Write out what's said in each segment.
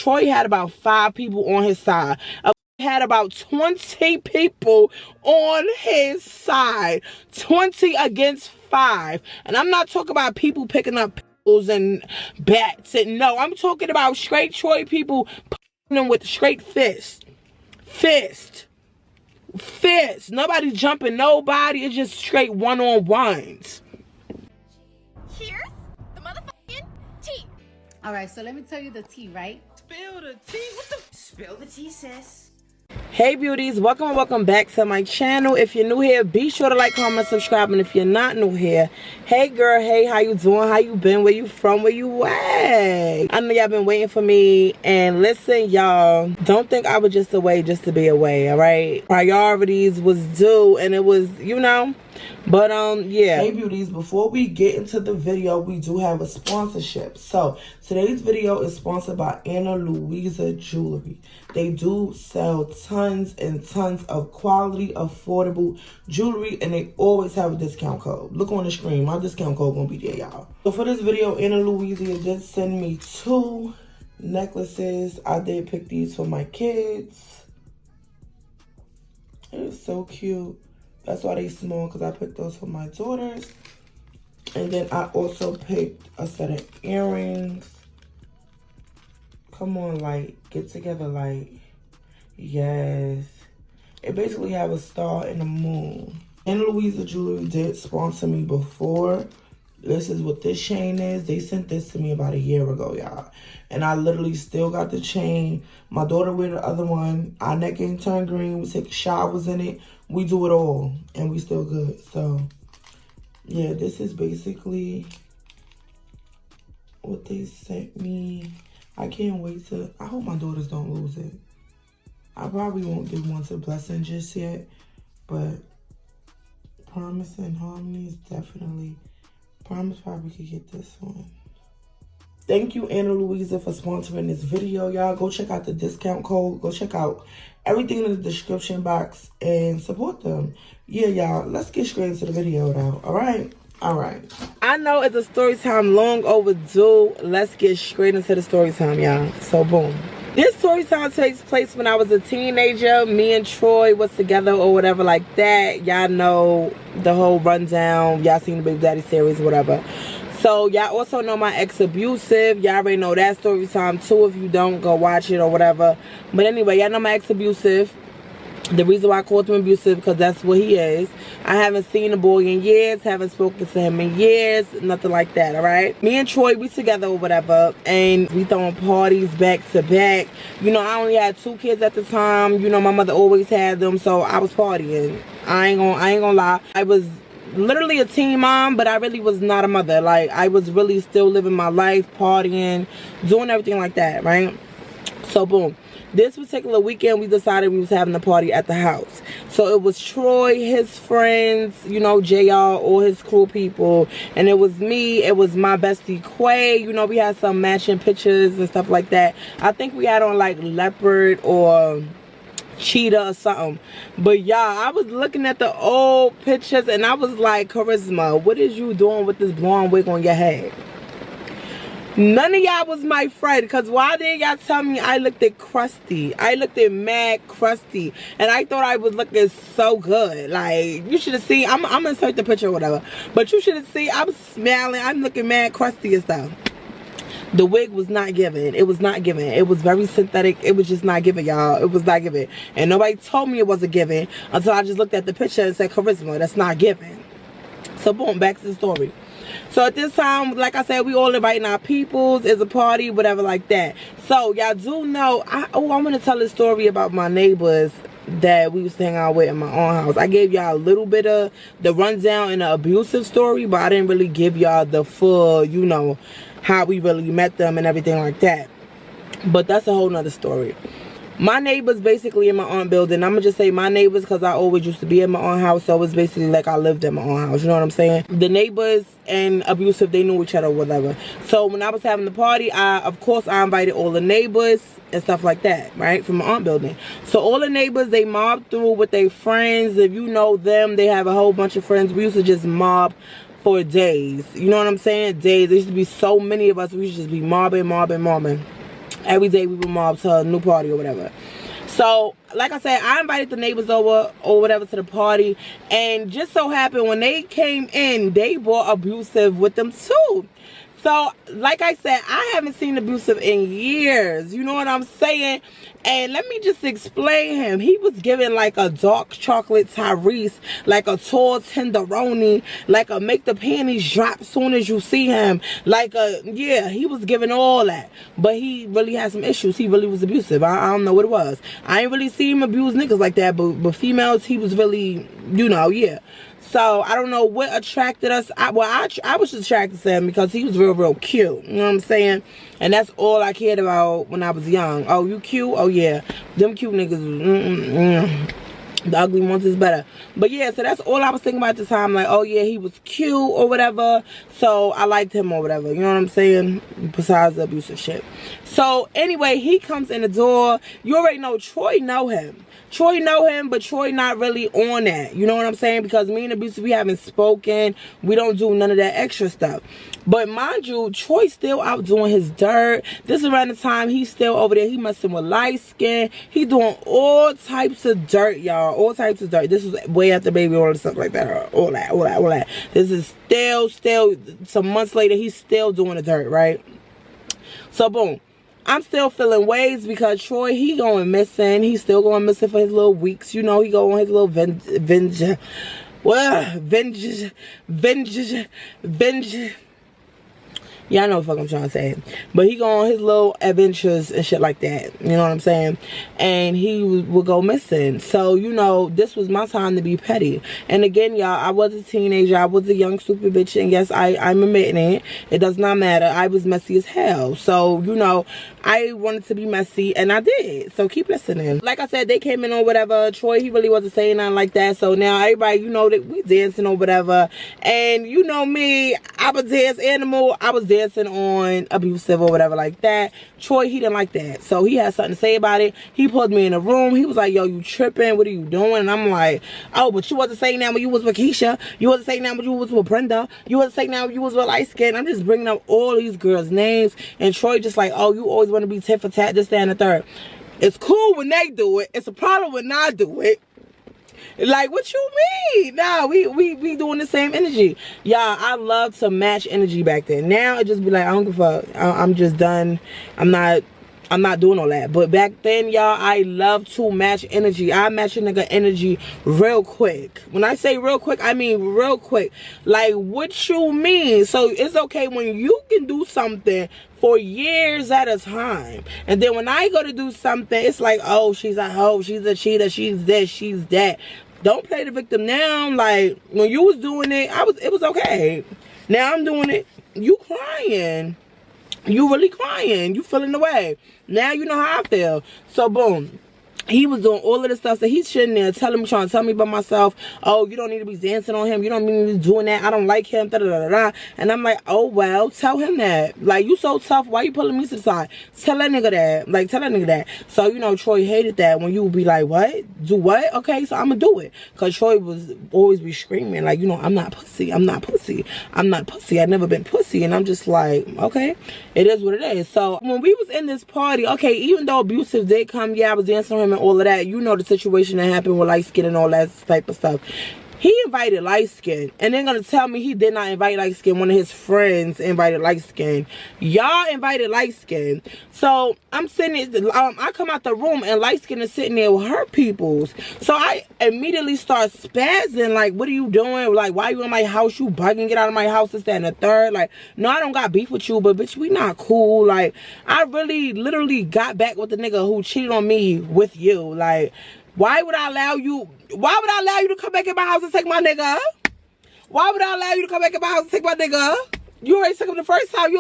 Troy had about 5 people on his side. Had about 20 people on his side. 20 against 5. And I'm not talking about people picking up pills and bats. And no, I'm talking about straight Troy people putting them with straight fist. Nobody jumping nobody. It's just straight one-on-ones. Cheers. The motherfucking tea. All right, so let me tell you the tea, right? Spill the tea. What the? Spill the tea, sis. Hey beauties, welcome back to my channel. If you're new here, be sure to like, comment, subscribe. And if you're not new here, hey girl, hey, how you doing? How you been? Where you from? Where you at? I know y'all been waiting for me. And listen, y'all, don't think I was just away just to be away, all right? Priorities was due, and it was, you know. But yeah. Hey beauties, before we get into the video, we do have a sponsorship. So today's video is sponsored by Ana Luisa Jewlery. They do sell tons and tons of quality, affordable jewelry, and they always have a discount code. Look on the screen, my discount code gonna be there, y'all. So for this video, Ana Luisa did send me 2 necklaces. I did pick these for my kids. It is so cute. That's why they small, because I picked those for my daughters. And then I also picked a set of earrings. Come on, like, get together, like, yes. It basically have a star and a moon. Ana Luisa Jewelry did sponsor me before. This is what this chain is. They sent this to me about a year ago, y'all. And I literally still got the chain. My daughter wear the other one. Our neck ain't turned green. We take showers in it. We do it all. And we still good. So, yeah, this is basically what they sent me. I can't wait to... I hope my daughters don't lose it. I probably won't give one to Blessing just yet. But Promise and Harmony is definitely... Promise probably could get this one. Thank you, Ana Luisa, for sponsoring this video, y'all. Go check out the discount code. Go check out everything in the description box and support them. Yeah, y'all. Let's get straight into the video, though. All right? All right. I know it's a story time long overdue. Let's get straight into the story time, y'all. So, boom. This story time takes place when I was a teenager. Me and Troy was together or whatever like that. Y'all know the whole rundown. Y'all seen the BABYDADDY series, whatever. So y'all also know my ex abusive. Y'all already know that story time too. If you don't, go watch it or whatever. But anyway, y'all know my ex abusive. The reason why I called him abusive, because that's what he is. I haven't seen the boy in years, haven't spoken to him in years, nothing like that, all right? Me and Troy, we together or whatever, and we throwing parties back to back. You know, I only had 2 kids at the time. You know, my mother always had them, so I was partying. I ain't gonna lie. I was literally a teen mom, but I really was not a mother. Like, I was really still living my life, partying, doing everything like that, right? So, boom. This particular weekend, we decided we was having a party at the house. So it was Troy, his friends, you know, JR, all his cool people. And it was me, it was my bestie Quay. You know, we had some matching pictures and stuff like that. I think we had on like leopard or cheetah or something. But y'all, I was looking at the old pictures and I was like, Charisma, what is you doing with this blonde wig on your head? None of y'all was my friend, because why did y'all tell me I looked at crusty? I looked at mad crusty, and I thought I was looking so good. Like, you should have seen, I'm gonna insert the picture or whatever, but you should have seen, I was smiling, I'm looking mad crusty and stuff. The wig was not given. It was not given. It was very synthetic. It was just not given, y'all. It was not given. And nobody told me it wasn't given until I just looked at the picture and said, Charisma, that's not given. So, boom, back to the story. So at this time, like I said, we all inviting our peoples. It's a party, whatever like that. So y'all do know, I want to tell a story about my neighbors that we was hanging out with in my own house. I gave y'all a little bit of the rundown and the abusive story, but I didn't really give y'all the full, you know, how we really met them and everything like that. But that's a whole nother story. My neighbors basically in my own building. I'm going to just say my neighbors because I always used to be in my own house. So it's basically like I lived in my own house. You know what I'm saying? The neighbors and abusive, they knew each other or whatever. So when I was having the party, of course, I invited all the neighbors and stuff like that, right? From my aunt building. So all the neighbors, they mobbed through with their friends. If you know them, they have a whole bunch of friends. We used to just mob for days. You know what I'm saying? Days. There used to be so many of us. We used to just be mobbing. every day we would mob to a new party or whatever. So, like I said, I invited the neighbors over or whatever to the party. And just so happened, when they came in, they brought abusive with them too. So, like I said, I haven't seen abusive in years. You know what I'm saying? And let me just explain him. He was giving like a dark chocolate Tyrese, like a tall tenderoni, like a make the panties drop soon as you see him. Like a, yeah, he was giving all that. But he really had some issues. He really was abusive. I don't know what it was. I ain't really see him abuse niggas like that. But females, he was really, you know, yeah. So, I don't know what attracted us. I was just attracted to him because he was real cute. You know what I'm saying? And that's all I cared about when I was young. Oh, you cute? Oh, yeah. Them cute niggas. The ugly ones is better. But, yeah, so that's all I was thinking about at the time. Like, oh, yeah, he was cute or whatever. So, I liked him or whatever. You know what I'm saying? Besides the abusive shit. So, anyway, he comes in the door. You already know Troy know him. Troy know him, but Troy not really on that. You know what I'm saying? Because me and Abusive, we haven't spoken. We don't do none of that extra stuff. But mind you, Troy's still out doing his dirt. This is around the time he's still over there. He messing with light skin. He doing all types of dirt, y'all. All types of dirt. This was way after baby oil and stuff like that. All that. This is still, some months later, he's still doing the dirt, right? So, boom. I'm still feeling ways because Troy, he going missing. He's still going missing for his little weeks. You know, he go on his little venge. Yeah, I know what the fuck I'm trying to say. But he go on his little adventures and shit like that. You know what I'm saying? And he would go missing. So, you know, this was my time to be petty. And again, y'all, I was a teenager. I was a young, stupid bitch. And yes, I'm admitting it. It does not matter. I was messy as hell. So, you know, I wanted to be messy. And I did. So, keep listening. Like I said, they came in or whatever. Troy, he really wasn't saying nothing like that. So, now everybody, you know, that we dancing or whatever. And, you know me, I'm a dance animal. I was dancing on abusive or whatever like that. Troy, he didn't like that. So he had something to say about it. He pulled me in the room. He was like, yo, you tripping? What are you doing? And I'm like, oh, but you wasn't saying that when you was with Keisha. You wasn't saying that when you was with Brenda. You wasn't saying that when you was with light skin. I'm just bringing up all these girls' names. And Troy just like, oh, you always want to be tit for tat, this, that, and the third. It's cool when they do it. It's a problem when I do it. Like, what you mean? Nah, we doing the same energy. Y'all, I love to match energy back then. Now, it just be like, I don't give a fuck. I'm just done. I'm not doing all that. But back then, y'all, I love to match energy. I match a nigga energy real quick. When I say real quick, I mean real quick. Like, what you mean? So, it's okay when you can do something for years at a time. And then when I go to do something, it's like, oh, she's a hoe, she's a cheater, she's this, she's that. Don't play the victim now. Like, when you was doing it, it was okay. Now I'm doing it, you crying. You really crying. You feeling the way. Now you know how I feel. So, boom. He was doing all of this stuff. So he's sitting there trying to tell me about myself. Oh, you don't need to be dancing on him. You don't need to be doing that. I don't like him. Da, da, da, da. And I'm like, oh, well, tell him that. Like, you so tough. Why you pulling me to the side? Tell that nigga that. Like, tell that nigga that. So, you know, Troy hated that when you would be like, what? Do what? Okay, so I'm going to do it. Because Troy was always be screaming. Like, you know, I'm not pussy. I'm not pussy. I'm not pussy. I've never been pussy. And I'm just like, okay, it is what it is. So, when we was in this party, okay, even though abusive did come, yeah, I was dancing on him and all of that. You know the situation that happened with light skin and all that type of stuff. He invited light skin, and they're gonna tell me he did not invite light skin. One of his friends invited light skin. Y'all invited light skin. So I'm sitting, I come out the room and light skin is sitting there with her peoples. So I immediately start spazzing, like, what are you doing? Like, why you in my house? You bugging, get out of my house, this, that, and the third. Like, no, I don't got beef with you, but bitch, we not cool. Like, I really literally got back with the nigga who cheated on me with you. Like, why would I allow you to come back in my house and take my nigga? Why would I allow you to come back in my house and take my nigga? You already took him the first time.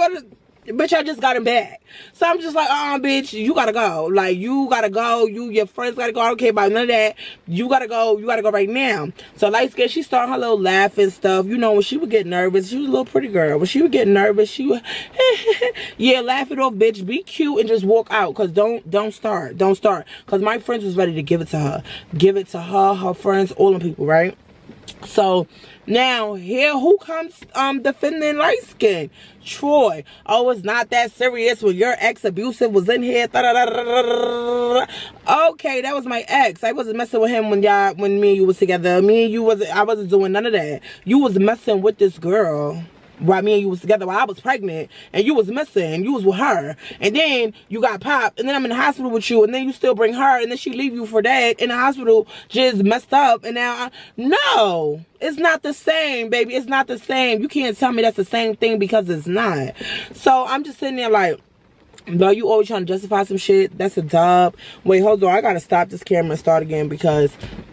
Bitch, I just got him back. So I'm just like, bitch, you gotta go. Like, you gotta go. Your friends gotta go. I don't care about none of that. You gotta go. You gotta go right now. So light skin, she started her little laughing stuff. You know, when she would get nervous, she was a little pretty girl. When she would get nervous, she would, yeah, laugh it off, bitch. Be cute and just walk out. Cause don't start. Don't start. Cause my friends was ready to give it to her. Give it to her, her friends, all them people, right? So now here who comes defending light skin? Troy. Oh, it's not that serious when your ex abusive was in here. Okay, that was my ex. I wasn't messing with him when me and you was together. I wasn't doing none of that. You was messing with this girl while me and you was together, while I was pregnant and you was missing, you was with her, and then you got popped, and then I'm in the hospital with you, and then you still bring her, and then she leave you for that in the hospital, just messed up, and now no, it's not the same, baby. It's not the same. You can't tell me that's the same thing, because it's not. So I'm just sitting there like, no, you always trying to justify some shit. That's a dub. Wait, hold on, I gotta stop this camera and start again, because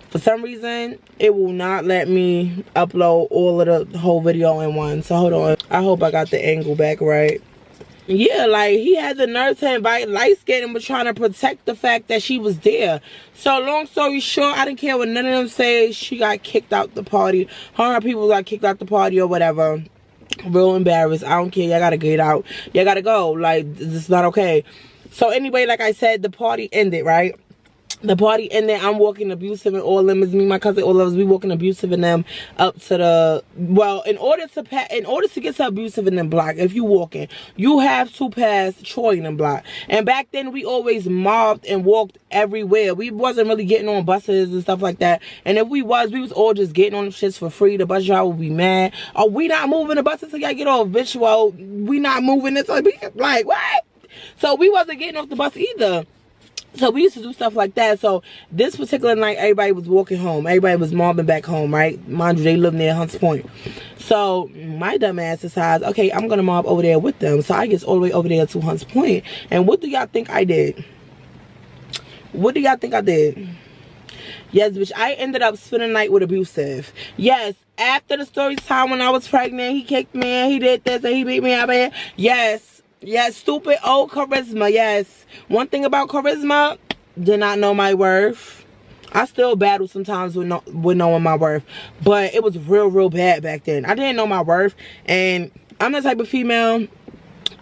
for some reason it will not let me upload all of the whole video in one. So hold on, I hope I got the angle back right. Yeah, like, he had the nerve to invite light skin and was trying to protect the fact that she was there. So long story short, I didn't care what none of them say. She got kicked out the party. Her people got kicked out the party or whatever. Real embarrassed. I don't care. Y'all gotta get out. Y'all gotta go. Like, this is not okay. So anyway, like I said, the party ended, right? The party ended. I'm walking abusive, and all of them is me, my cousin, all of us, we walking abusive and them up to the, well, in order to get to abusive in the block, if you walking, you have to pass Troy in the block. And back then we always mobbed and walked everywhere. We wasn't really getting on buses and stuff like that. And if we was all just getting on the shits for free. The bus driver would be mad. Oh, we not moving the buses till y'all get off, bitch. Well, we not moving it. So like, what? So we wasn't getting off the bus either. So we used to do stuff like that. So this particular night, everybody was walking home. Everybody was mobbing back home, right? Mind you, they live near Hunts Point. So my dumb ass decides, okay, I'm going to mob over there with them. So I get all the way over there to Hunts Point. And what do y'all think I did? What do y'all think I did? Yes, bitch, I ended up spending the night with abusive. Yes, after the story time when I was pregnant, he kicked me and he did this and he beat me up here. Yes. Yes, stupid old charisma. Yes. One thing about charisma, did not know my worth. I still battle sometimes with knowing my worth. But it was real bad back then. I didn't know my worth. And I'm the type of female,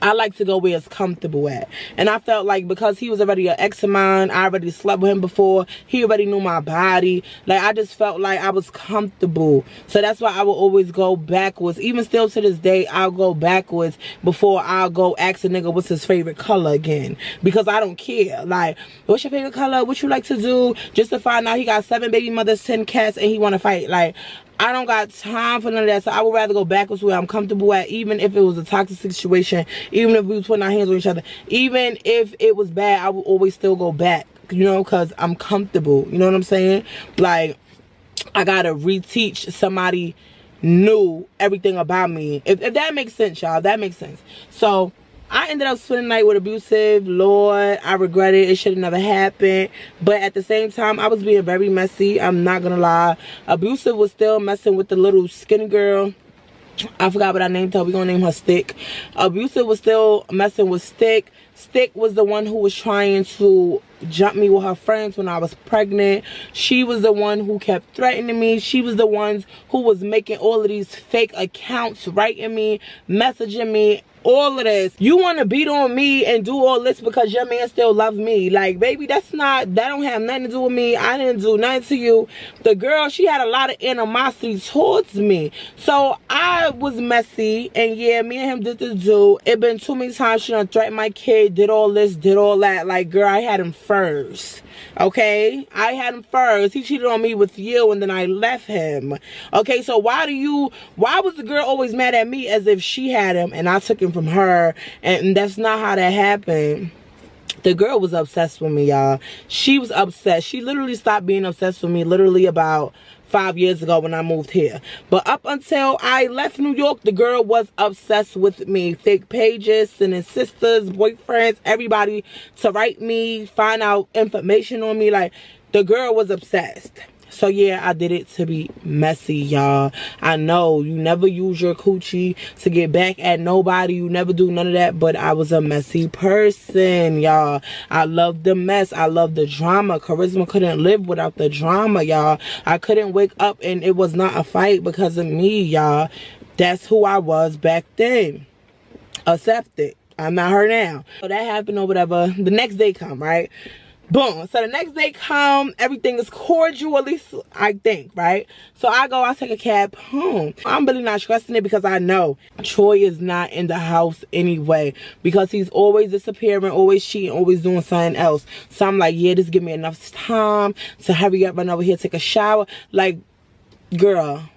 I like to go where it's comfortable at. And I felt like because he was already an ex of mine, I already slept with him before, he already knew my body. Like, I just felt like I was comfortable. So that's why I will always go backwards. Even still to this day, I'll go backwards before I'll go ask a nigga what's his favorite color again. Because I don't care. Like, what's your favorite color? What you like to do? Just to find out he got 7 baby mothers, 10 cats, and he want to fight. Like, I don't got time for none of that. So I would rather go backwards where I'm comfortable at, even if it was a toxic situation, even if we was putting our hands on each other, even if it was bad, I would always still go back, you know, because I'm comfortable. You know what I'm saying? Like, I gotta reteach somebody new everything about me. If that makes sense, y'all. That makes sense. So I ended up spending the night with abusive. Lord, I regret it. It should have never happened. But at the same time, I was being very messy. I'm not gonna lie. Abusive was still messing with the little skinny girl. I forgot what I named her. We're gonna name her Stick. Abusive was still messing with Stick. Stick was the one who was trying to jump me with her friends when I was pregnant. She was the one who kept threatening me. She was the one who was making all of these fake accounts, writing me, messaging me, all of this. You want to beat on me and do all this because your man still loves me. Like, baby, that don't have nothing to do with me. I didn't do nothing to you. The girl, she had a lot of animosity towards me. So I was messy, and yeah, me and him did the do. It been too many times she done threatened my kid, did all this, did all that. Like, girl, I had him first. Okay, I had him first. He cheated on me with you, and then I left him. Okay, so why was the girl always mad at me as if she had him and I took him from her? And that's not how that happened. The girl was obsessed with me, y'all. She was obsessed. She literally stopped being obsessed with me literally about 5 years ago when I moved here. But up until I left New York, the girl was obsessed with me. Fake pages, sending sisters, boyfriends, everybody to write me, find out information on me. Like, the girl was obsessed. So yeah, I did it to be messy, y'all. I know you never use your coochie to get back at nobody. You never do none of that. But I was a messy person, y'all. I love the mess. I love the drama. Charisma couldn't live without the drama, y'all. I couldn't wake up and it was not a fight because of me, y'all. That's who I was back then. Accept it. I'm not her now. So that happened or whatever. The next day come, right? Boom. So the next day come, everything is cordial, at least I think, right? So I take a cab home. I'm really not stressing it because I know Troy is not in the house anyway, because he's always disappearing, always cheating, always doing something else. So I'm like, yeah, this give me enough time to hurry up, run over here, take a shower. Like, girl,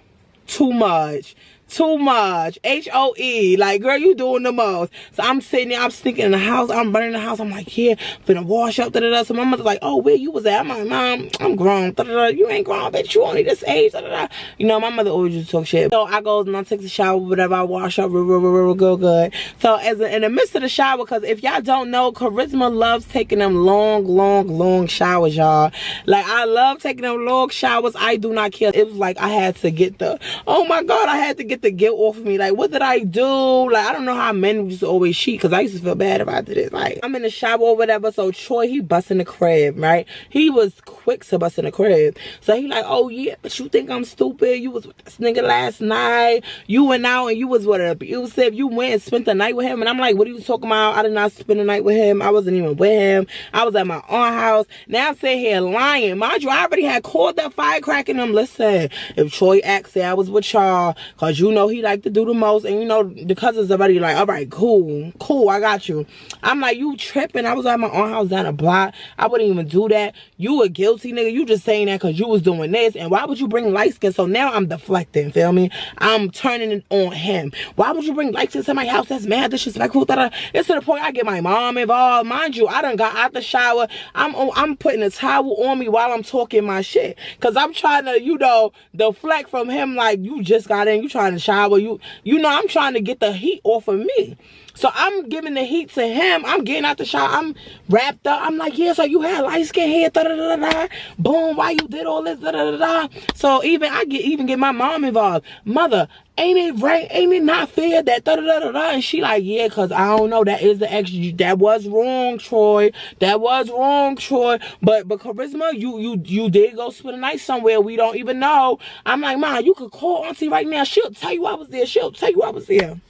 too much. Too much. HOE. Like, girl, you doing the most. So I'm sitting there, I'm sneaking in the house, I'm running the house. I'm like, yeah, finna wash up, da-da-da. So my mother's like, oh, where you was at? I'm like, Mom, I'm grown. Da-da-da. You ain't grown, bitch. You only this age. Da-da-da. You know, my mother always used to talk shit. So I go and I take the shower, whatever. I wash up, real good. So in the midst of the shower, because if y'all don't know, Charisma loves taking them long showers, y'all. Like, I love taking them long showers. I do not care. It was like I had to get the, oh my God, I had to get the guilt off of me. Like, what did I do? Like, I don't know how men used to always cheat, because I used to feel bad if I did it. Like, I'm in the shower or whatever. So Troy, he busting the crib, right? He was quick to bust in the crib. So he like, oh yeah, but you think I'm stupid? You was with this nigga last night. You went out and you was with a, you said you went and spent the night with him. And I'm like, what are you talking about? I did not spend the night with him. I wasn't even with him. I was at my own house. Now I'm sitting here lying. Mind you, I already had called that firecracker and them. Listen, if Troy asked, say I was with y'all, because you know he like to do the most, and you know the cousins already like, all right, cool, I got you. I'm like, you tripping? I was at my own house down the block. I wouldn't even do that. You a guilty nigga. You just saying that because you was doing this, and why would you bring light skin? So now I'm deflecting, feel me? I'm turning it on him. Why would you bring light skin to my house? That's mad disrespectful. It's to the point I get my mom involved. Mind you, I done got out the shower. I'm putting a towel on me while I'm talking my shit, because I'm trying to, you know, deflect from him. Like, you just got in, you trying to shower, you know, I'm trying to get the heat off of me. So I'm giving the heat to him. I'm getting out the shower. I'm wrapped up. I'm like, yeah, so you had light skin hair, da-da-da-da-da. Boom, why you did all this, da-da-da-da. So I get my mom involved. Mother, ain't it right? Ain't it not fair that da-da-da-da-da? And she like, yeah, because I don't know. That is the extra. That was wrong, Troy. That was wrong, Troy. But Charisma, you did go spend the night somewhere we don't even know. I'm like, Mom, you could call Auntie right now. She'll tell you I was there. She'll tell you I was there.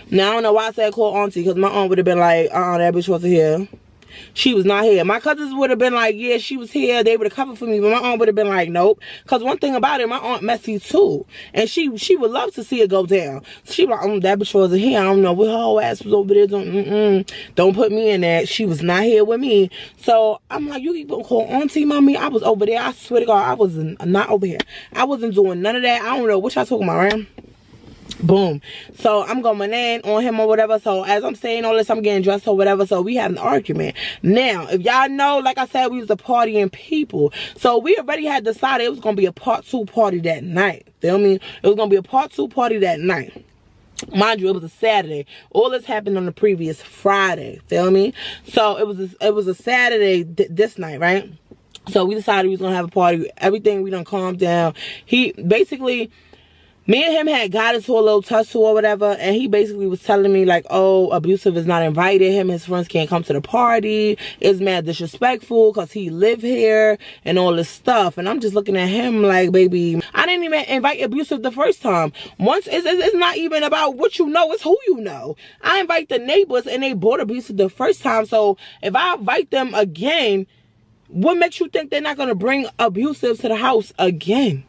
Now, I don't know why I said call Auntie, because my aunt would have been like, that bitch wasn't here. She was not here. My cousins would have been like, yeah, she was here. They would have covered for me. But my aunt would have been like, nope. Because one thing about it, my aunt messy too. And she would love to see it go down. She was like, that bitch wasn't here. I don't know what her whole ass was over there doing. Don't put me in that. She was not here with me. So I'm like, you keep gonna call Auntie, Mommy? I was over there. I swear to God, I was not over here. I wasn't doing none of that. I don't know what y'all talking about, right? Boom. So I'm going Monae on him or whatever. So as I'm saying all this, I'm getting dressed or whatever. So we have an argument. Now, if y'all know, like I said, we was a partying people. So we already had decided it was going to be a part 2 party that night. Feel me? It was going to be a part 2 party that night. Mind you, it was a Saturday. All this happened on the previous Friday. Feel me? So it was a Saturday this night, right? So we decided we was going to have a party. Everything, we done calmed down. He basically... Me and him had got into a little tussle or whatever, and he basically was telling me like, oh, Abusive is not invited. Him and his friends can't come to the party. It's mad disrespectful because he live here and all this stuff. And I'm just looking at him like, baby, I didn't even invite Abusive the first time. Once it's not even about what you know, it's who you know. I invite the neighbors and they bought Abusive the first time. So if I invite them again, what makes you think they're not going to bring Abusive to the house again?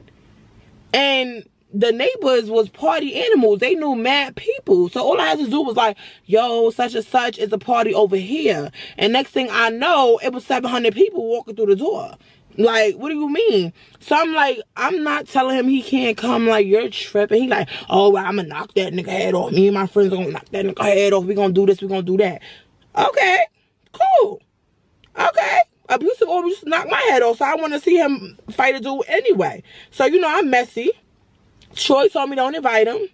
And the neighbors was party animals. They knew mad people. So all I had to do was like, yo, such and such is a party over here. And next thing I know, it was 700 people walking through the door. Like, what do you mean? So I'm like, I'm not telling him he can't come. Like, you're tripping. He like, oh, well, I'm gonna knock that nigga head off. Me and my friends are gonna knock that nigga head off. We gonna do this, we gonna do that. Okay, cool. Okay. Abusive always knock my head off. So I want to see him fight a dude anyway. So, you know, I'm messy. Troy told me don't invite him.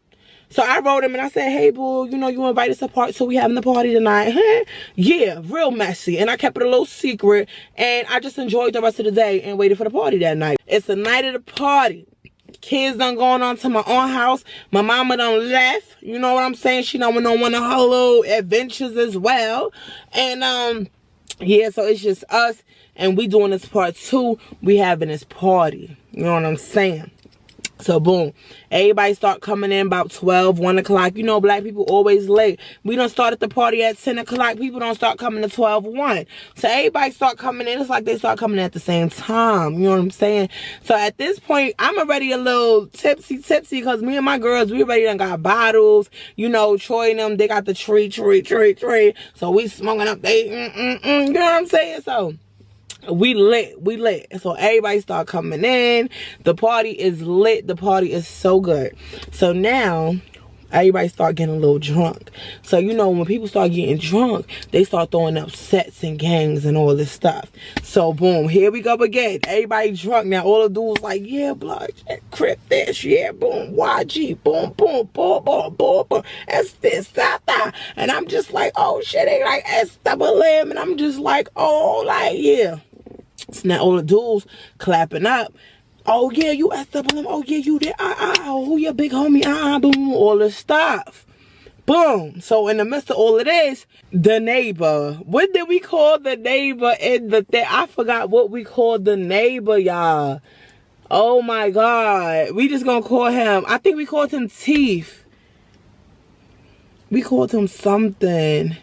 So I wrote him and I said, hey, boo, you know, you invite us to party, so we having the party tonight. Yeah, real messy. And I kept it a little secret. And I just enjoyed the rest of the day and waited for the party that night. It's the night of the party. Kids done going on to my own house. My mama done left. You know what I'm saying? She done went on one of her little adventures as well. And, yeah, so it's just us. And we doing this part 2. We having this party. You know what I'm saying? So boom, everybody start coming in about 12, 1 o'clock. You know, black people always late. We don't start at the party at 10 o'clock. People don't start coming to 12, 1. So everybody start coming in. It's like they start coming in at the same time. You know what I'm saying? So at this point, I'm already a little tipsy because me and my girls, we already done got bottles. You know, Troy and them, they got the tree. So we smoking up. You know what I'm saying? So we lit. So everybody start coming in. The party is lit. The party is so good. So now everybody start getting a little drunk. So you know, when people start getting drunk, they start throwing up sets and gangs and all this stuff. So boom, here we go again. Everybody drunk now. All the dudes like, yeah, blood, crip this, yeah, boom, YG, boom, boom, boom, boom, boom, boom, it's this, that. And I'm just like, oh shit, they like SWM, and I'm just like, oh, like, yeah. So now all the dudes clapping up. Oh yeah, you SWM. Oh yeah, you there. Who your big homie? Boom, all this stuff. Boom. So in the midst of all of this, the neighbor. What did we call the neighbor in the thing? I forgot what we called the neighbor, y'all. Oh my God. We just gonna call him. I think we called him Teeth. We called him something.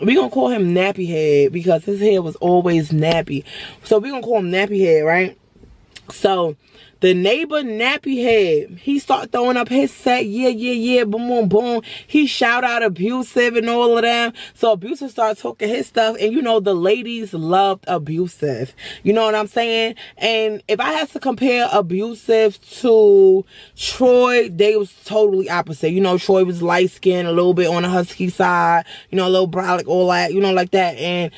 We gonna call him Nappy Head because his hair was always nappy. So we gonna call him Nappy Head, right? So the neighbor Nappy Head, he start throwing up his set, yeah, boom, boom, boom. He shout out Abusive and all of them. So Abusive started talking his stuff, and you know the ladies loved Abusive. You know what I'm saying? And if I had to compare Abusive to Troy, they was totally opposite. You know, Troy was light skinned, a little bit on the husky side, you know, a little brolic, all that, you know, like that. And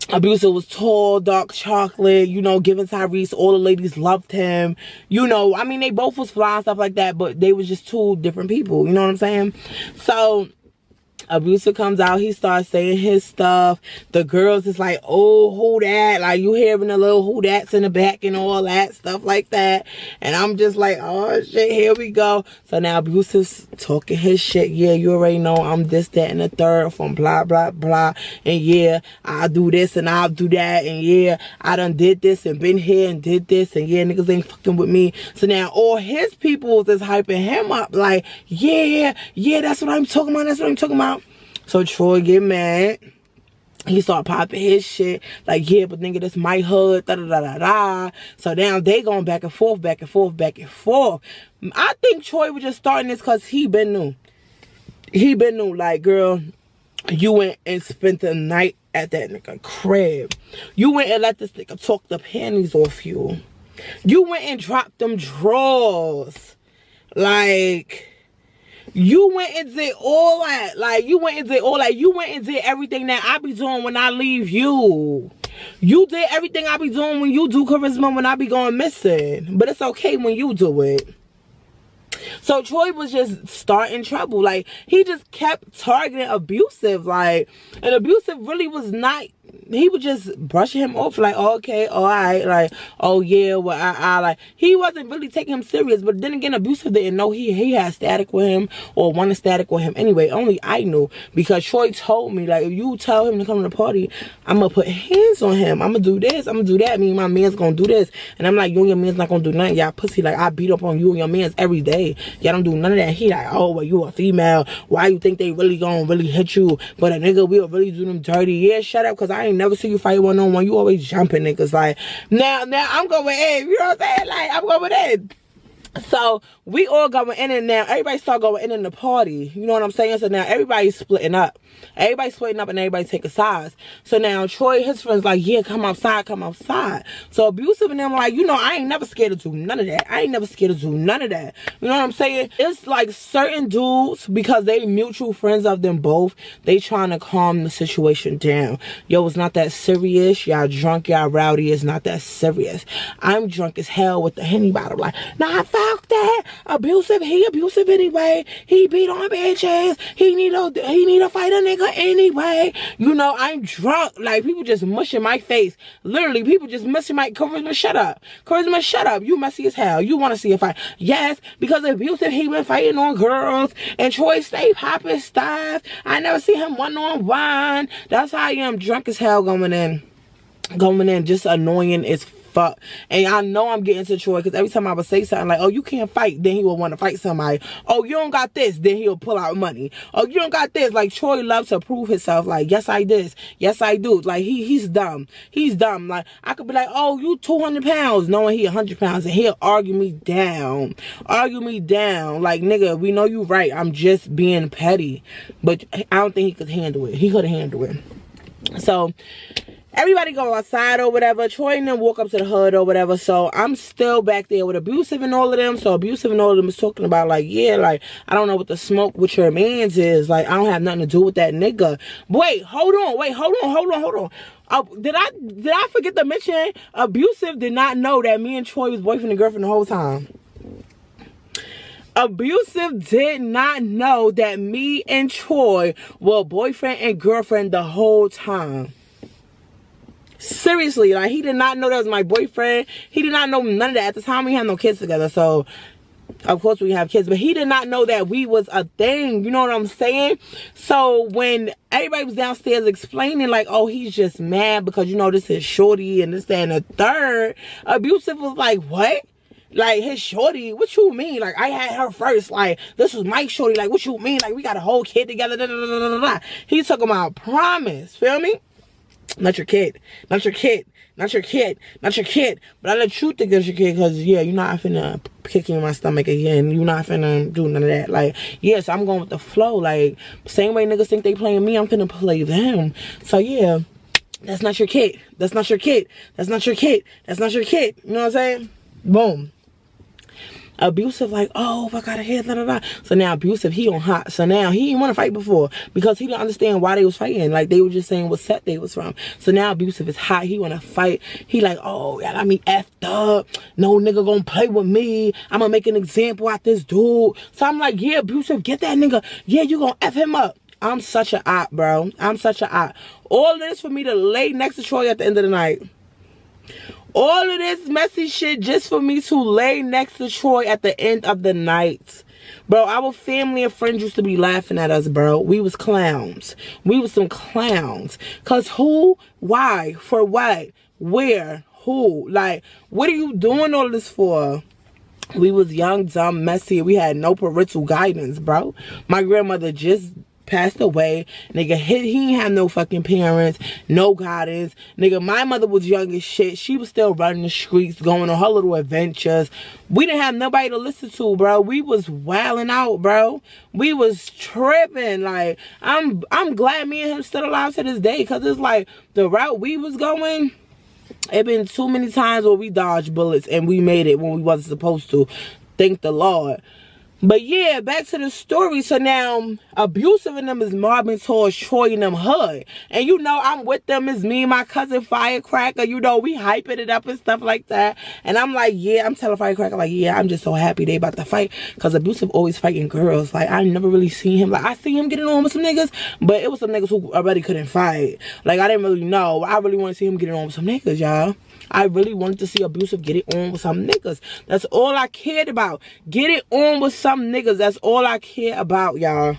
Abusive was tall, dark chocolate, you know, giving Tyrese. All the ladies loved him. You know, I mean, they both was fly and stuff like that, but they was just two different people. You know what I'm saying? So Abusive comes out, he starts saying his stuff. The girls is like, oh, who that? Like, you hearing a little who that's in the back and all that stuff like that. And I'm just like, oh shit, here we go. So now Abusive's talking his shit. Yeah, you already know I'm this, that, and the third from blah, blah, blah. And yeah, I'll do this and I'll do that. And yeah, I done did this and been here and did this. And yeah, niggas ain't fucking with me. So now all his people is hyping him up. Like, yeah, that's what I'm talking about. That's what I'm talking about. So Troy get mad. He start popping his shit. Like, yeah, but nigga, this my hood. Da-da-da-da-da. So now they going back and forth. I think Troy was just starting this because he been new. Like, girl, you went and spent the night at that nigga crib. You went and let this nigga talk the panties off you. You went and dropped them drawers. Like, you went and did all that. Like, you went and did all that. You went and did everything that I be doing when I leave you. You did everything I be doing when you do charisma when I be going missing. But it's okay when you do it. So Troy was just starting trouble. Like, he just kept targeting Abusive. Like, and Abusive really was not, he was just brushing him off. Like, oh, okay, all right. Like, oh yeah, well, I like, he wasn't really taking him serious. But then again, Abusive didn't know he had static with him or wanted static with him anyway. Only I knew, because Troy told me, like, if you tell him to come to the party, I'm gonna put hands on him. I'm gonna do this, I'm gonna do that. Me and my man's gonna do this. And I'm like, you and your man's not gonna do nothing. Y'all pussy. Like, I beat up on you and your man's every day. Y'all don't do none of that. He like, oh, well, you a female. Why you think they really gonna really hit you? But a nigga will really do them dirty. Yeah, shut up, because I ain't never see you fight one-on-one. You always jumping niggas. Like, now I'm going in. You know what I'm saying? Like, I'm going in. So we all going in, and now everybody start going in the party. You know what I'm saying? So now everybody's splitting up. Everybody's splitting up and everybody's taking sides. So now Troy, his friends like, yeah, come outside. So Abusive and them like, you know, I ain't never scared to do none of that. You know what I'm saying? It's like certain dudes, because they mutual friends of them both, they trying to calm the situation down. Yo, it's not that serious. Y'all drunk, y'all rowdy. It's not that serious. I'm drunk as hell with the Henny bottle. Like, nah, fuck that. Abusive, he abusive anyway. He beat on bitches. He need to fight a nigga anyway. You know, I'm drunk. Like, people just mushing my face. Literally, people just mushing my Charisma, shut up. Charisma, shut up. You messy as hell. You want to see a fight. Yes, because Abusive, he been fighting on girls. And Troy stay popping stuff. I never see him one-on-one. That's how I am, drunk as hell going in. Just annoying as fuck. And I know I'm getting to Troy, because every time I would say something like, oh, you can't fight, then he would want to fight somebody. Oh, you don't got this, then he'll pull out money. Oh, you don't got this. Like, Troy loves to prove himself. Like, yes, I this. Yes, I do. Like, he's dumb. He's dumb. Like, I could be like, oh, you 200 pounds, knowing he 100 pounds, and he'll argue me down. Argue me down. Like, nigga, we know you right. I'm just being petty. But I don't think he could handle it. He couldn't handle it. So, everybody go outside or whatever. Troy and them walk up to the hood or whatever. So, I'm still back there with Abusive and all of them. So, Abusive and all of them is talking about, like, yeah, like, I don't know what the smoke with your mans is. Like, I don't have nothing to do with that nigga. Wait, hold on. Wait, hold on. Did I forget to mention, Abusive did not know that me and Troy was boyfriend and girlfriend the whole time. Abusive did not know that me and Troy were boyfriend and girlfriend the whole time. Seriously, like, he did not know that was my boyfriend. He did not know none of that. At the time, we had no kids together, so of course we have kids. But he did not know that we was a thing. You know what I'm saying? So when everybody was downstairs explaining, like, oh, he's just mad because, you know, this is shorty and this, that, and the third, Abusive was like, what? Like, his shorty, what you mean? Like, I had her first. Like, this was my shorty. Like, what you mean? Like, we got a whole kid together. Da, da, da, da, da. He's talking about promise. Feel me? Not your kid. Not your kid. Not your kid. Not your kid. But I let you think it's your kid, because, yeah, you're not finna kick you in my stomach again. You're not finna do none of that. Like, yes, I'm going with the flow. Like, same way niggas think they playing me, I'm finna play them. So, yeah, that's not your kid. That's not your kid. That's not your kid. That's not your kid. You know what I'm saying? Boom. Abusive, like, oh, I got a head, da, da, da. So now Abusive, he on hot. So now he didn't want to fight before, because he didn't understand why they was fighting. Like, they were just saying what set they was from. So now Abusive is hot. He want to fight. He like, oh, y'all got me effed up. No nigga gonna play with me. I'm gonna make an example out this dude. So I'm like, yeah, Abusive, get that nigga. Yeah, you gonna F him up. I'm such a op, bro. I'm such a op. All this for me to lay next to Troy at the end of the night. All of this messy shit just for me to lay next to Troy at the end of the night. Bro, our family and friends used to be laughing at us, bro. We was clowns. We was some clowns. Because who? Why? For what? Where? Who? Like, what are you doing all this for? We was young, dumb, messy. We had no parental guidance, bro. My grandmother just passed away. Nigga, he ain't have no fucking parents, no guidance. Nigga, my mother was young as shit. She was still running the streets, going on her little adventures. We didn't have nobody to listen to, bro. We was wilding out, bro. We was tripping. Like, I'm glad me and him still alive to this day, because it's like the route we was going, it been too many times where we dodged bullets and we made it when we wasn't supposed to. Thank the Lord. But yeah, back to the story. So now, Abusive and them is mobbing towards Troy and them hood. And you know, I'm with them. It's me and my cousin Firecracker. You know, we hyping it up and stuff like that. And I'm like, yeah, I'm telling Firecracker, like, yeah, I'm just so happy they about to fight. Because Abusive always fighting girls. Like, I never really seen him. Like, I seen him getting on with some niggas, but it was some niggas who already couldn't fight. Like, I didn't really know. I really want to see him getting on with some niggas, y'all. I really wanted to see Abusive get it on with some niggas. That's all I cared about. Get it on with some niggas. That's all I care about, y'all.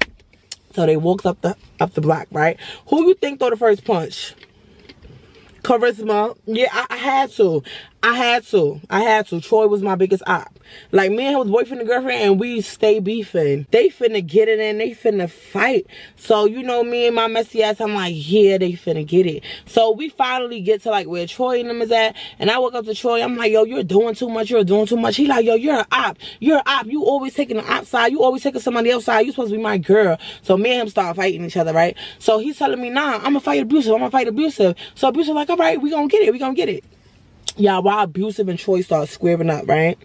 So they walked up the block, right? Who you think threw the first punch? Charisma. Yeah, I had to. I had to. Troy was my biggest op. Like, me and him was boyfriend and girlfriend, and we stay beefing. They finna get it in. They finna fight. So, you know, me and my messy ass, I'm like, yeah, they finna get it. So, we finally get to, like, where Troy and them is at. And I walk up to Troy. I'm like, yo, you're doing too much. You're doing too much. He like, yo, you're an op. You're an op. You always taking the op side. You always taking somebody else's side. You supposed to be my girl. So, me and him start fighting each other, right? So, he's telling me, nah, I'm gonna fight Abusive. I'm gonna fight Abusive. So, Abusive like, all right, we gonna get it. We gonna get it. Y'all, while Abusive and Troy start squaring up, right?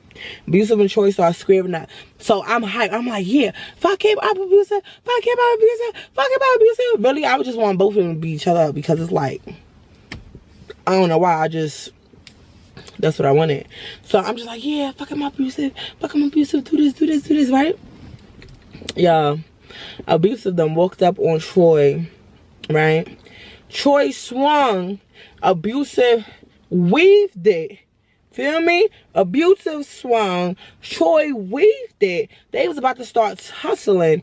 Abusive and Troy start squaring up. So I'm hyped. I'm like, yeah, fuck him up, Abusive. Fuck him up, Abusive. Fuck him up, Abusive. Really, I would just want both of them to beat each other up, because it's like, I don't know why. That's what I wanted. So I'm just like, yeah, fuck him up, Abusive. Fuck him up, Abusive. Do this, right? Yeah. Abusive then walked up on Troy, right? Troy swung. Abusive weaved it. Feel me? Abusive swung. Troy weaved it. They was about to start tussling.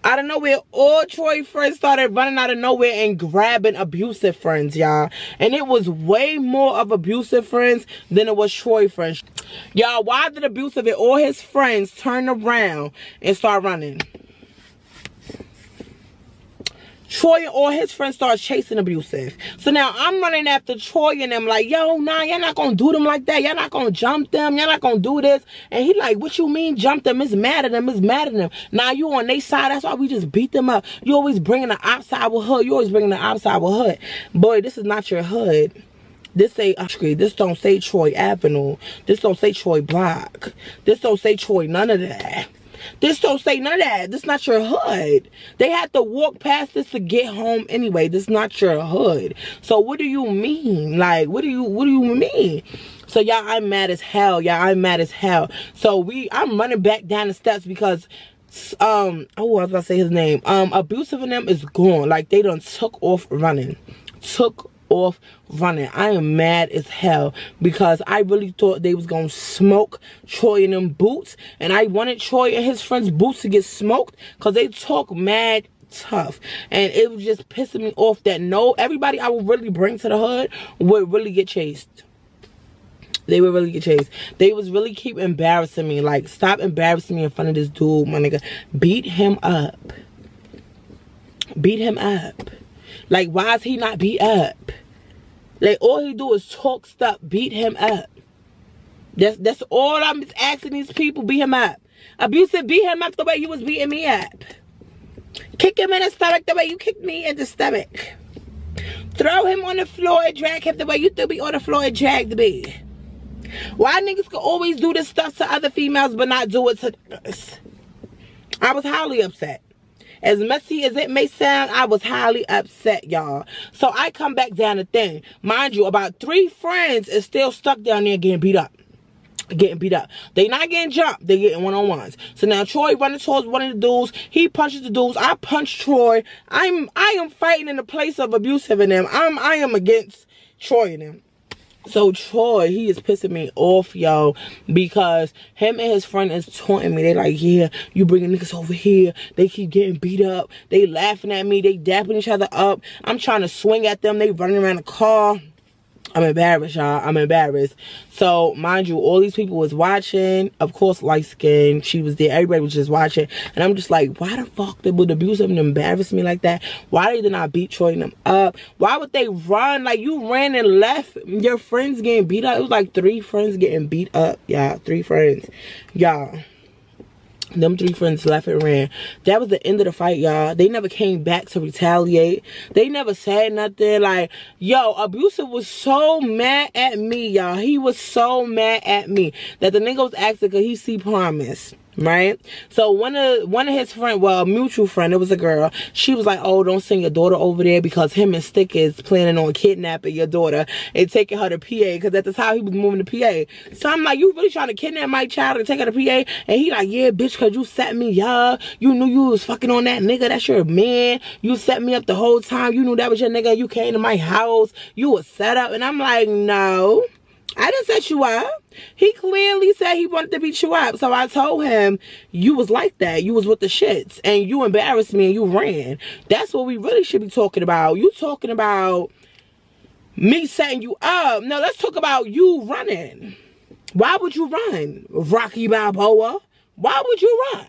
Out of nowhere, all Troy friends started running out of nowhere and grabbing abusive friends, y'all. And it was way more of abusive friends than it was Troy friends. Y'all, why did abusive and all his friends turn around and start running? Troy and all his friends start chasing abusive. So now I'm running after Troy and them like, yo, nah, y'all not gonna do them like that. Y'all not gonna jump them. Y'all not gonna do this. And he like, what you mean jump them? It's mad at them. It's mad at them. Nah, you on their side. That's why we just beat them up. You always bringing the outside with hood. You always bringing the outside with hood. Boy, this is not your hood. This say this don't say Troy Avenue. This don't say Troy Block. This don't say Troy none of that. This don't say none of that. This not your hood. They had to walk past this to get home anyway. This not your hood. So what do you mean? Like, what do you mean? So y'all, I'm mad as hell. Y'all, I'm mad as hell. So I'm running back down the steps because oh, I was gonna say his name. Abusive in them is gone. Like they done took off running. I am mad as hell because I really thought they was gonna smoke Troy and them boots, and I wanted Troy and his friends boots to get smoked because they talk mad tough, and it was just pissing me off that everybody I would really bring to the hood would really get chased. They would really get chased. They was really keep embarrassing me. Like, stop embarrassing me in front of this dude, my nigga. Beat him up. Like, why is he not beat up? Like, all he do is talk stuff. Beat him up. That's all I'm asking these people. Beat him up. Abusive, beat him up the way you was beating me up. Kick him in the stomach the way you kicked me in the stomach. Throw him on the floor and drag him the way you threw me on the floor and dragged me. Why niggas can always do this stuff to other females but not do it to us? I was highly upset. As messy as it may sound, I was highly upset, y'all. So I come back down the thing. Mind you, about 3 friends is still stuck down there getting beat up. They not getting jumped. They getting one-on-ones. So now Troy running towards one of the dudes. He punches the dudes. I punch Troy. I am fighting in the place of abusive in them. I am against Troy and them. So Troy, he is pissing me off, y'all, because him and his friend is taunting me. They like, yeah, you bringing niggas over here. They keep getting beat up. They laughing at me. They dapping each other up. I'm trying to swing at them. They running around the car. I'm embarrassed, y'all. I'm embarrassed. So, mind you, all these people was watching. Of course, light skin. She was there. Everybody was just watching. And I'm just like, why the fuck they would abuse them and embarrass me like that? Why did not beat Troy and them up? Why would they run? Like, you ran and left your friends getting beat up. It was like 3 friends getting beat up. Yeah, 3 friends. Y'all. Them 3 friends left and ran. That was the end of the fight, y'all. They never came back to retaliate. They never said nothing. Like, yo, Abusive was so mad at me, y'all. He was so mad at me that the nigga was asking could he see Promise. Right? So one of his friends, well, a mutual friend, it was a girl, she was like, oh, don't send your daughter over there because him and Stick is planning on kidnapping your daughter and taking her to PA, because at the time he was moving to PA. So I'm like, you really trying to kidnap my child and take her to PA? And he like, yeah, bitch, because you set me up. You knew you was fucking on that nigga. That's your man. You set me up the whole time. You knew that was your nigga. You came to my house. You was set up. And I'm like, no, I didn't set you up. He clearly said he wanted to beat you up. So I told him, you was like that. You was with the shits. And you embarrassed me and you ran. That's what we really should be talking about. You talking about me setting you up. No, let's talk about you running. Why would you run, Rocky Balboa? Why would you run?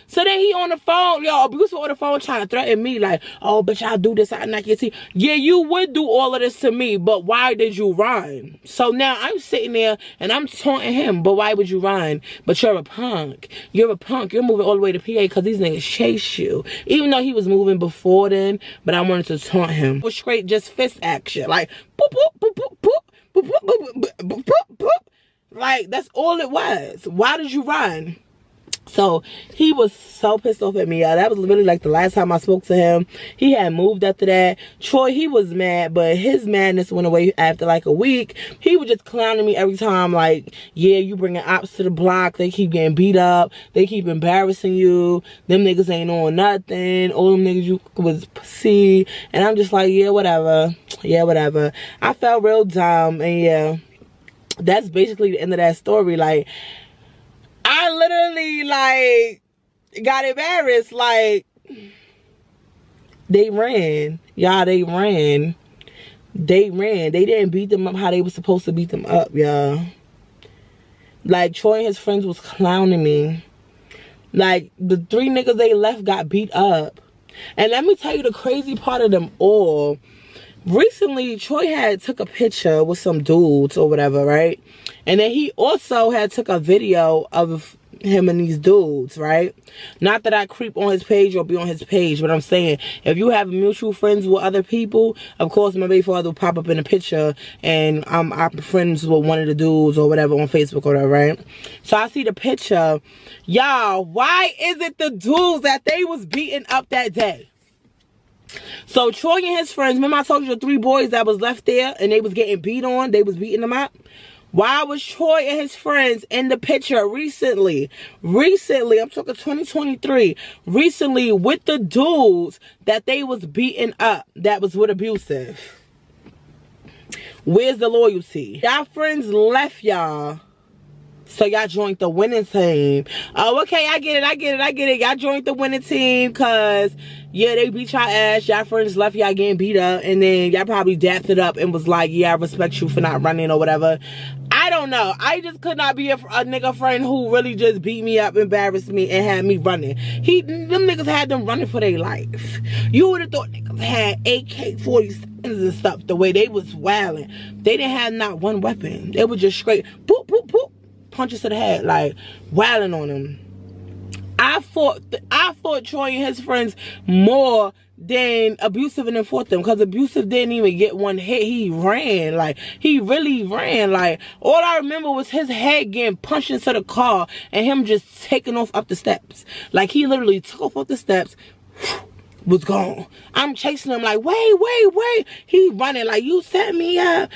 So then he on the phone, yo, Abusive on the phone trying to threaten me like, oh, bitch, I'll do this, I'll knock your teeth. Yeah, you would do all of this to me, but why did you run? So now I'm sitting there and I'm taunting him, but why would you run? But you're a punk. You're a punk. You're moving all the way to PA because these niggas chase you. Even though he was moving before then, but I wanted to taunt him. It was straight just fist action. Like, boop, boop, boop, boop, boop, boop, boop, boop, boop, boop, boop. Like, that's all it was. Why did you run? So he was so pissed off at me, y'all. That was literally like the last time I spoke to him. He had moved after that. Troy, he was mad, but his madness went away after like a week. He was just clowning me every time, like, yeah, you bringing ops to the block. They keep getting beat up. They keep embarrassing you. Them niggas ain't on nothing. All them niggas you was pussy. And I'm just like, yeah, whatever. Yeah, whatever. I felt real dumb. And yeah, that's basically the end of that story. Like, I literally, like, got embarrassed. Like, They ran. Y'all, they ran. They ran. They didn't beat them up how they were supposed to beat them up, y'all. Like, Troy and his friends was clowning me. Like, the 3 niggas they left got beat up. And let me tell you the crazy part of them all. Recently, Troy had took a picture with some dudes or whatever, right? And then he also had took a video of him and these dudes, right? Not that I creep on his page or be on his page, but I'm saying, if you have mutual friends with other people, of course my baby father will pop up in a picture and I'm friends with one of the dudes or whatever on Facebook or whatever, right? So I see the picture. Y'all, why is it the dudes that they was beating up that day? So Troy and his friends, remember I told you the 3 boys that was left there and they was getting beat on, they was beating them up? Why was Troy and his friends in the picture recently, I'm talking 2023, recently with the dudes that they was beating up that was with abusive? Where's the loyalty? Y'all friends left y'all, so y'all joined the winning team. Oh, okay, I get it. Y'all joined the winning team because, yeah, they beat y'all ass. Y'all friends left y'all getting beat up. And then y'all probably dapped it up and was like, yeah, I respect you for not running or whatever. I don't know. I just could not be a nigga friend who really just beat me up, embarrassed me, and had me running. Them niggas had them running for their life. You would have thought niggas had AK-47s and stuff the way they was wilding. They didn't have not one weapon. They were just straight, boop, boop, boop, punches to the head, like wilding on them. I fought Troy and his friends more than abusive and then fought them, because abusive didn't even get one hit. He ran, like he really ran. Like all I remember was his head getting punched into the car and him just taking off up the steps. Like he literally took off up the steps, was gone. I'm chasing him like, wait. He running like, you set me up.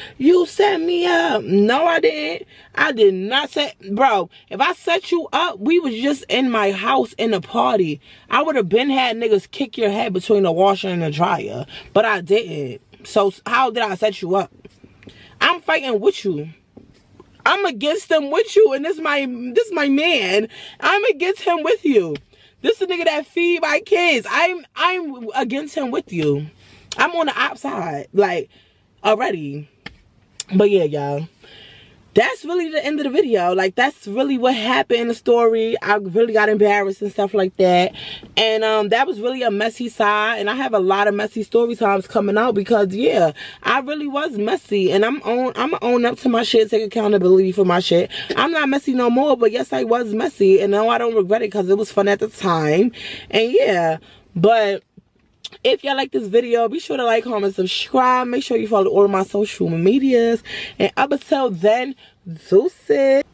No, I didn't. I did not set, bro. If I set you up, we was just in my house in a party. I would have been had niggas kick your head between the washer and the dryer, but I didn't. So how did I set you up? I'm fighting with you. I'm against them with you, and this my man. I'm against him with you. This is a nigga that feed my kids. I'm against him with you. I'm on the outside, like, already. But yeah, y'all. That's really the end of the video. Like, that's really what happened in the story. I really got embarrassed and stuff like that. And that was really a messy side. And I have a lot of messy story times coming out because, yeah, I really was messy. And I'm own up to my shit, take accountability for my shit. I'm not messy no more, but yes, I was messy. And no, I don't regret it because it was fun at the time. And yeah, but if y'all like this video, be sure to like, comment, subscribe. Make sure you follow all of my social medias. And up until then, deuces.